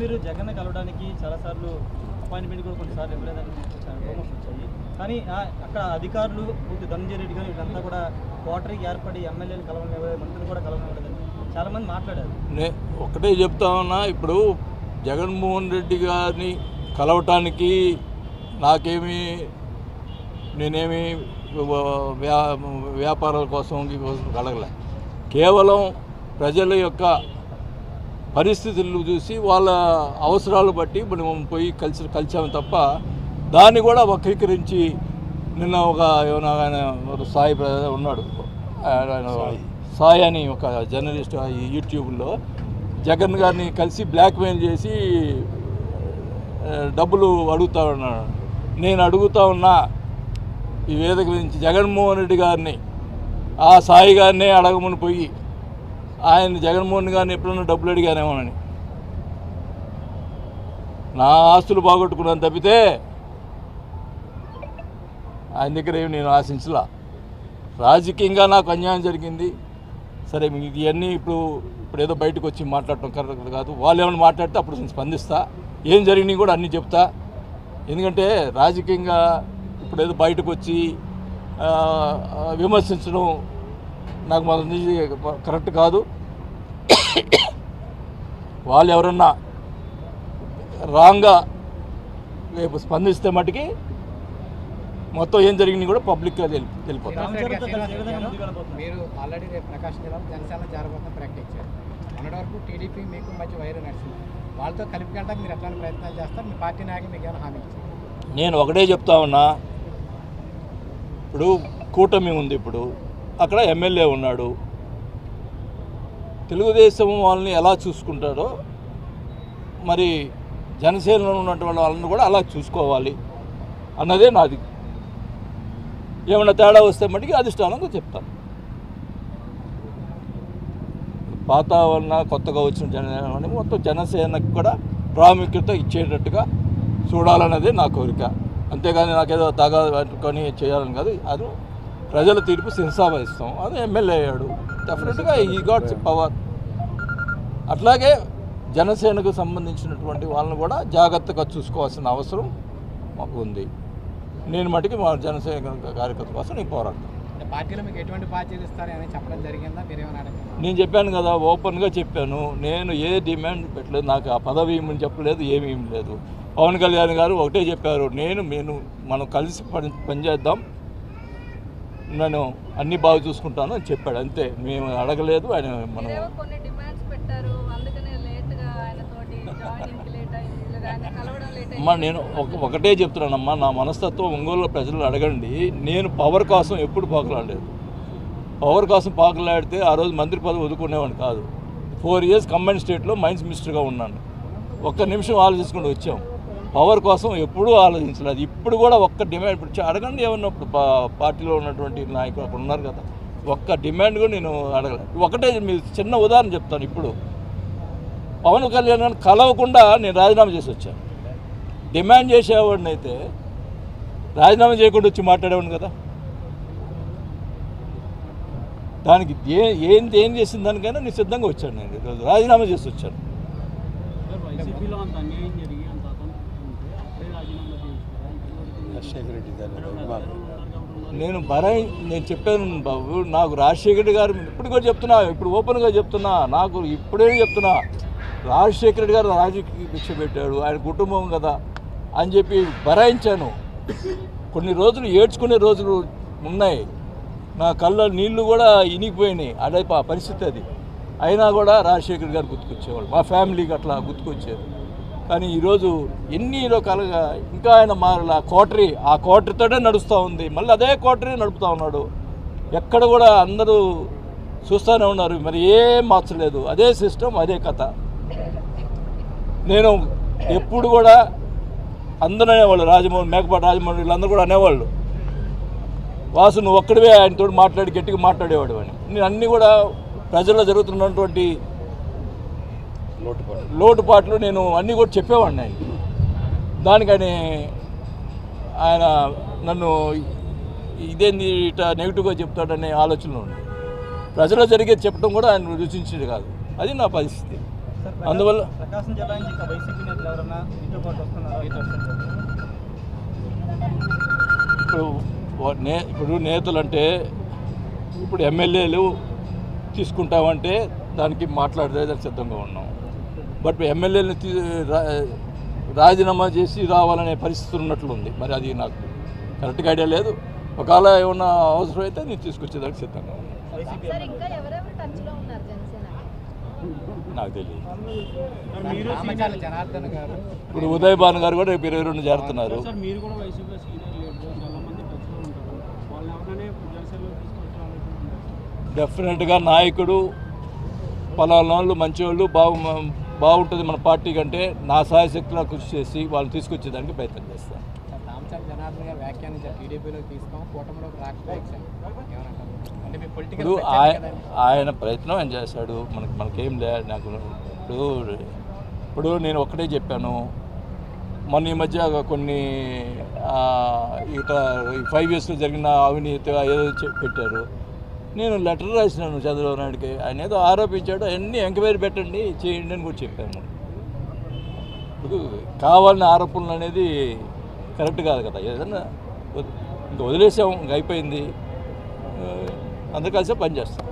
మీరు జగన్ కలవడానికి చాలాసార్లు అపాయింట్మెంట్ కూడా కొన్నిసార్లు ఇవ్వలేదని రూమర్స్ వచ్చాయి. కానీ అక్కడ అధికారులు పూర్తి ధనంజయ రెడ్డి గారు వీళ్ళంతా కూడా కోటరీకి ఏర్పడి ఎమ్మెల్యేలు కలవనివ్వలేదు, మంత్రులు కూడా కలవనివ్వలేదని చాలామంది మాట్లాడారు. ఒకటే చెప్తా ఉన్నా, ఇప్పుడు జగన్మోహన్ రెడ్డి గారిని కలవటానికి నేనేమి వ్యాపారాల కోసం కలగలే. కేవలం ప్రజల యొక్క పరిస్థితులు చూసి వాళ్ళ అవసరాలు బట్టి మనం పోయి కలిసాము తప్ప దాన్ని కూడా వక్రీకరించి నిన్న ఒక సాయి ఉన్నాడు, సాయి అని ఒక జర్నలిస్ట్ యూట్యూబ్లో జగన్ గారిని కలిసి బ్లాక్మెయిల్ చేసి డబ్బులు అడుగుతా ఉన్నాడు. నేను అడుగుతా ఉన్నా ఈ వేదిక నుంచి జగన్మోహన్ రెడ్డి గారిని ఆ సాయి గారినే అడగమని పోయి ఆయన జగన్మోహన్ గారిని ఎప్పుడన్నా డబ్బులు అడిగానేమోనని. నా ఆస్తులు బాగొట్టుకున్నాను తప్పితే ఆయన దగ్గర ఏమి నేను ఆశించలా. రాజకీయంగా నాకు అన్యాయం జరిగింది, సరే ఇవన్నీ ఇప్పుడు ఏదో బయటకు వచ్చి మాట్లాడటం కరెక్ట్ కాదు. వాళ్ళు ఏమైనా మాట్లాడితే అప్పుడు నేను స్పందిస్తా, ఏం జరిగినాయి కూడా అన్నీ చెప్తా. ఎందుకంటే రాజకీయంగా ఇప్పుడు ఏదో బయటకు వచ్చి విమర్శించడం నాకు కరెక్ట్ కాదు. వాళ్ళు ఎవరన్నా రాంగ్గా రేపు స్పందిస్తే మటుకి మొత్తం ఏం జరిగింది కూడా పబ్లిక్గా తెలిపోతారు. మీరు ఆల్రెడీ రేపు ప్రకాశం జిల్లాలో జనసేన చేరబోతున్న ప్రకటించారు. మొన్నటి వరకు టీడీపీ మీకు మధ్య వైరు నడిచింది. వాళ్ళతో కలిపి వెళ్ళడానికి మీరు ఎట్లాంటి ప్రయత్నాలు చేస్తారు? మీ పార్టీ నాయకులు మీకు ఏమైనా హామీ ఇచ్చారు? నేను ఒకటే చెప్తా ఉన్నా, ఇప్పుడు కూటమి ఉంది, ఇప్పుడు అక్కడ ఎమ్మెల్యే ఉన్నాడు. తెలుగుదేశం వాళ్ళని ఎలా చూసుకుంటారో మరి జనసేనలో ఉన్నటువంటి వాళ్ళని కూడా అలా చూసుకోవాలి అన్నదే నాది. ఏమన్నా తేడా వస్తే మటుకి అధిష్టానంగా చెప్తాను. పాత వలన కొత్తగా వచ్చిన జనసేన మొత్తం జనసేనకు కూడా ప్రాముఖ్యత ఇచ్చేటట్టుగా చూడాలన్నదే నా కోరిక. అంతేగాని నాకేదో తాగా పట్టుకొని చేయాలని కాదు. అది ప్రజల తీర్పు శిరసావహిస్తాం. అది ఎమ్మెల్యే అయ్యాడు, డెఫినెట్గా ఈ గాట్ పవర్. అట్లాగే జనసేనకు సంబంధించినటువంటి వాళ్ళని కూడా జాగ్రత్తగా చూసుకోవాల్సిన అవసరం మాకు ఉంది. నేను మటుకి మా జనసేన కార్యకర్త కోసం నేను పోరాడతాను. పార్టీలో మీకు ఎటువంటి బాధ్యతలు ఇస్తారని చెప్పడం జరిగిందా? మీరేమైనా అడగండి. నేను చెప్పాను కదా, ఓపెన్గా చెప్పాను. నేను ఏ డిమాండ్ పెట్టలేదు, నాకు ఆ పదవి ఏమని చెప్పలేదు, ఏమీ లేదు. పవన్ కళ్యాణ్ గారు ఒకటే చెప్పారు, మనం కలిసి పనిచేద్దాం, నేను అన్ని బాగా చూసుకుంటాను అని చెప్పాడు. అంతే, మేము అడగలేదు. ఆయన మనం అమ్మా నేను ఒకటే చెప్తున్నానమ్మా, నా మనస్తత్వం ఒంగోలు ప్రజలు అడగండి. నేను పవర్ కోసం ఎప్పుడు పాకులాడలేదు. పవర్ కోసం పాకులాడితే ఆ రోజు మంత్రి పదవి వదులుకునేవాడిని కాదు. 4 years కంబైన్ స్టేట్లో మైన్స్ మినిస్టర్గా ఉన్నాను. ఒక్క నిమిషం ఆలోచించుకుంటూ వచ్చాం. పవర్ కోసం ఎప్పుడూ ఆలోచించలేదు. ఇప్పుడు కూడా ఒక్క డిమాండ్ ఇప్పుడు అడగండి. ఏమన్నప్పుడు పార్టీలో ఉన్నటువంటి నాయకులు అక్కడ ఉన్నారు కదా, ఒక్క డిమాండ్ కూడా నేను అడగలేదు. ఒకటే మీరు చిన్న ఉదాహరణ చెప్తాను. ఇప్పుడు పవన్ కళ్యాణ్ కలవకుండా నేను రాజీనామా చేసి వచ్చాను. డిమాండ్ చేసేవాడిని అయితే రాజీనామా చేయకుండా వచ్చి మాట్లాడేవాడిని కదా. దానికి ఏం చేసిన దానికైనా నేను సిద్ధంగా వచ్చాను. నేను ఈరోజు రాజీనామా చేసి వచ్చాను. నేను చెప్పాను బాబు, నాకు రాజశేఖర రెడ్డి గారు ఇప్పుడు కూడా చెప్తున్నా, ఇప్పుడు ఓపెన్గా చెప్తున్నా, నాకు ఇప్పుడే చెప్తున్నా, రాజశేఖర రెడ్డి గారు రాజకీయ భిక్ష పెట్టాడు, ఆయన కుటుంబం కదా అని చెప్పి భరాయించాను. కొన్ని రోజులు ఏడ్చుకునే రోజులు ఉన్నాయి. నా కళ్ళ నీళ్లు కూడా ఇనిగిపోయినాయి. అదే పరిస్థితి అది. అయినా కూడా రాజశేఖర్ గారు గుర్తుకొచ్చేవాళ్ళు, మా ఫ్యామిలీకి అట్లా గుర్తుకొచ్చారు. కానీ ఈరోజు ఎన్ని రకాలుగా ఇంకా ఆయన మారలా. ఆ కోటరీతోనే నడుస్తూ ఉంది. మళ్ళీ అదే కోటరీ నడుపుతూ ఉన్నాడు. ఎక్కడ కూడా అందరూ చూస్తూనే ఉన్నారు, మరి ఏం మార్చలేదు. అదే సిస్టమ్, అదే కథ. నేను ఎప్పుడు కూడా అందరూ అనేవాళ్ళు, మేకపాటి రాజమౌళి వీళ్ళందరూ కూడా అనేవాళ్ళు, వాసు నువ్వు ఒక్కడివే ఆయనతో గట్టిగా మాట్లాడేవాడు అని. నేను అన్నీ కూడా ప్రజల్లో జరుగుతున్నటువంటి లోటుపాట్లు నేను అన్నీ కూడా చెప్పేవాడిని ఆయన. దానికని ఆయన నన్ను ఇదేంది ఇట నెగిటివ్గా చెప్తాడనే ఆలోచనలో ఉంది. ప్రజల్లో జరిగేది చెప్పడం కూడా ఆయన రుచించేది కాదు. అది నా పరిస్థితి. అందువల్ల ప్రకాశం జిల్లా నుంచి ఇంకా వైసీపీ నేతలు ఎవరన్నా మీతో పాటు వస్తున్నారా? ఇప్పుడు నేతలు అంటే ఇప్పుడు ఎమ్మెల్యేలు తీసుకుంటామంటే దానికి మాట్లాడేదానికి సిద్ధంగా ఉన్నాం. బట్ ఎమ్మెల్యేని రాజీనామా చేసి రావాలనే పరిస్థితి ఉన్నట్లుంది. మరి అది నాకు కరెక్ట్గా ఐడియా లేదు. ఒకవేళ ఏమన్నా అవసరం అయితే నేను తీసుకొచ్చేదానికి సిద్ధంగా ఉన్నాను. నాకు తెలియదు. రామచారి జనార్దన్ గారు ఇప్పుడు ఉదయ్ భాను గారు కూడా రేపు 22 చేరుతున్నారు. డెఫినెట్గా నాయకుడు పలానా వాళ్ళు మంచివాళ్ళు బాగుంటుంది మన పార్టీ కంటే నా సాయశక్తిలో కృషి చేసి వాళ్ళని తీసుకొచ్చేదానికి ప్రయత్నం చేస్తాను. రామచారి జనార్దన్ గారు వ్యాఖ్యానించారు టీడీపీలో తీసుకో కూటమిలోకి రాకపోవచ్చు అంటే మీ ఇప్పుడు పొలిటికల్ ఆయన ప్రయత్నం ఆయన చేశాడు. మనకేం లే. నాకు ఇప్పుడు నేను ఒక్కటే చెప్పాను. మొన్న ఈ మధ్య కొన్ని ఇక 5 yearsలో జరిగిన అవినీతి ఏదో పెట్టారు. నేను లెటర్ రాసినాను చంద్రబాబు నాయుడుకి. ఆయన ఏదో ఆరోపించాడు. అవన్నీ ఎంక్వైరీ పెట్టండి చేయండి అని కూడా చెప్పాను. ఇప్పుడు కావాలని ఆరోపణలు అనేది కరెక్ట్ కాదు కదా. ఏదన్నా ఇంకా వదిలేసాం, ఇంకా అయిపోయింది. అందరు కలిసి పనిచేస్తాం.